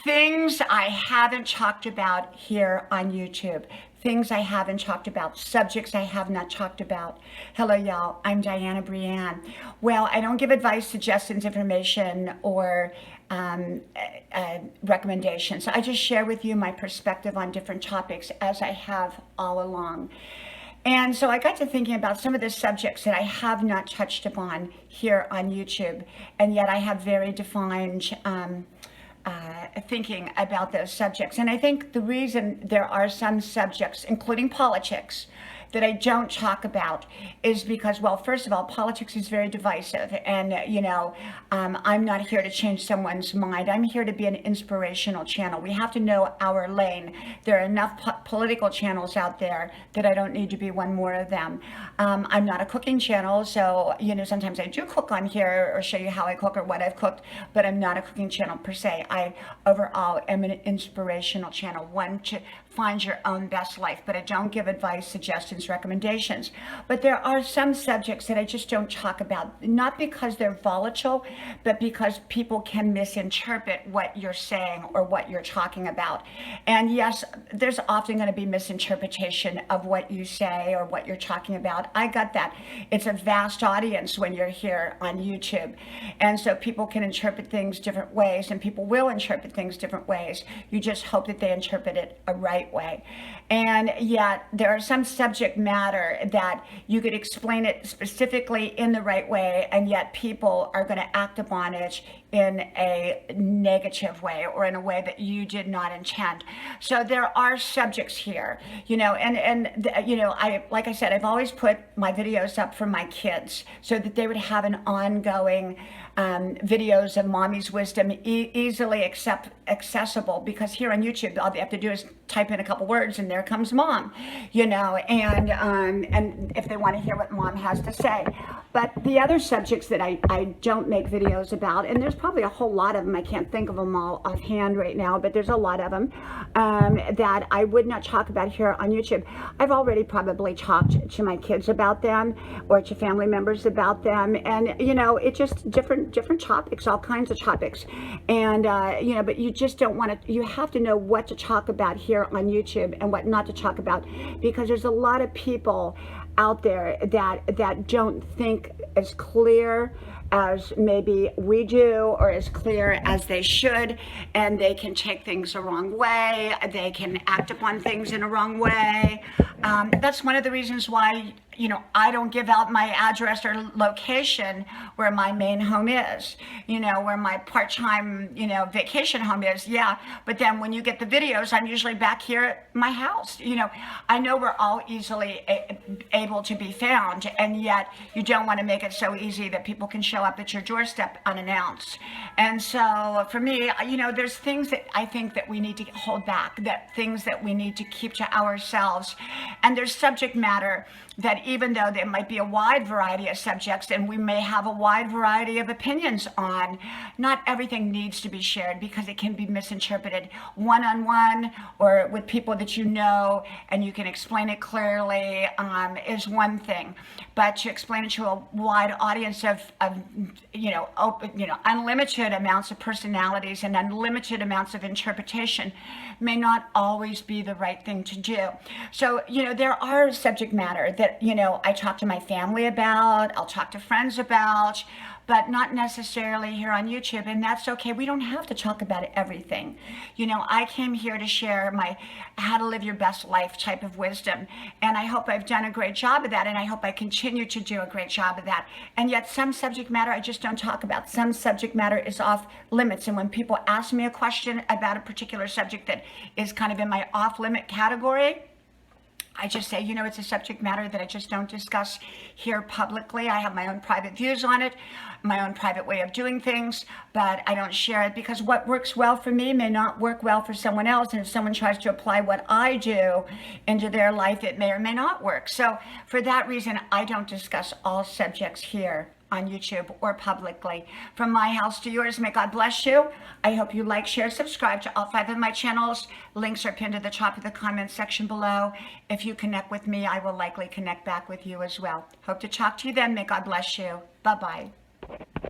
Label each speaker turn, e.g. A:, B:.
A: Things I haven't talked about here on YouTube. Things I haven't talked about. Subjects I have not talked about. Hello, y'all. I'm Dianna Brianne. Well, I don't give advice, suggestions, information, or recommendations. I just share with you my perspective on different topics as I have all along. And so I got to thinking about some of the subjects that I have not touched upon here on YouTube, and yet I have very defined thinking about those subjects. And I think the reason there are some subjects, including politics, that I don't talk about is because, well, first of all, politics is very divisive. And, I'm not here to change someone's mind. I'm here to be an inspirational channel. We have to know our lane. There are enough political channels out there that I don't need to be one more of them. I'm not a cooking channel, so, sometimes I do cook on here or show you how I cook or what I've cooked, but I'm not a cooking channel per se. I overall am an inspirational channel, one to find your own best life, but I don't give advice, suggestions, recommendations. But there are some subjects that I just don't talk about, not because they're volatile, but because people can misinterpret what you're saying or what you're talking about. And yes, there's often going to be misinterpretation of what you say or what you're talking about. I got that. It's a vast audience when you're here on YouTube. And so people can interpret things different ways, and people will interpret things different ways. You just hope that they interpret it a right way. And yet there are some subject matter that you could explain it specifically in the right way, and yet people are going to act upon it in a negative way or in a way that you did not intend. So there are subjects here, like I said, I've always put my videos up for my kids so that they would have an ongoing videos of mommy's wisdom, easily accessible, because here on YouTube, all they have to do is type in a couple words and there comes mom, and if they want to hear what mom has to say. But the other subjects that I don't make videos about, and there's probably a whole lot of them, I can't think of them all offhand right now, but there's a lot of them that I would not talk about here on YouTube. I've already probably talked to my kids about them or to family members about them, and it's just different topics, all kinds of topics. And but you just don't want to, you have to know what to talk about here on YouTube and what not to talk about, because there's a lot of people out there that don't think as clear as maybe we do, or as clear as they should, and they can take things the wrong way. They can act upon things in a wrong way. That's one of the reasons why I don't give out my address or location where my main home is, where my part-time, vacation home is. Yeah. But then when you get the videos, I'm usually back here at my house. I know we're all easily able to be found, and yet you don't want to make it so easy that people can show up at your doorstep unannounced. And so for me, there's things that I think that we need to hold back, that things that we need to keep to ourselves. And there's subject matter that, even though there might be a wide variety of subjects and we may have a wide variety of opinions on, not everything needs to be shared, because it can be misinterpreted one-on-one or with people that and you can explain it clearly, is one thing. But to explain it to a wide audience of unlimited amounts of personalities and unlimited amounts of interpretation may not always be the right thing to do. So, there are subject matter that, I talk to my family about, I'll talk to friends about, but not necessarily here on YouTube, and that's okay. We don't have to talk about everything. I came here to share my how to live your best life type of wisdom, and I hope I've done a great job of that, and I hope I continue to do a great job of that. And yet some subject matter I just don't talk about. Some subject matter is off limits, and when people ask me a question about a particular subject that is kind of in my off-limit category, I just say, it's a subject matter that I just don't discuss here publicly. I have my own private views on it, my own private way of doing things, but I don't share it, because what works well for me may not work well for someone else. And if someone tries to apply what I do into their life, it may or may not work. So for that reason, I don't discuss all subjects here on YouTube or publicly. From my house to yours, may God bless you. I hope you like, share, subscribe to all 5 of my channels. Links are pinned to the top of the comment section below. If you connect with me, I will likely connect back with you as well. Hope to talk to you then. May God bless you. Bye-bye.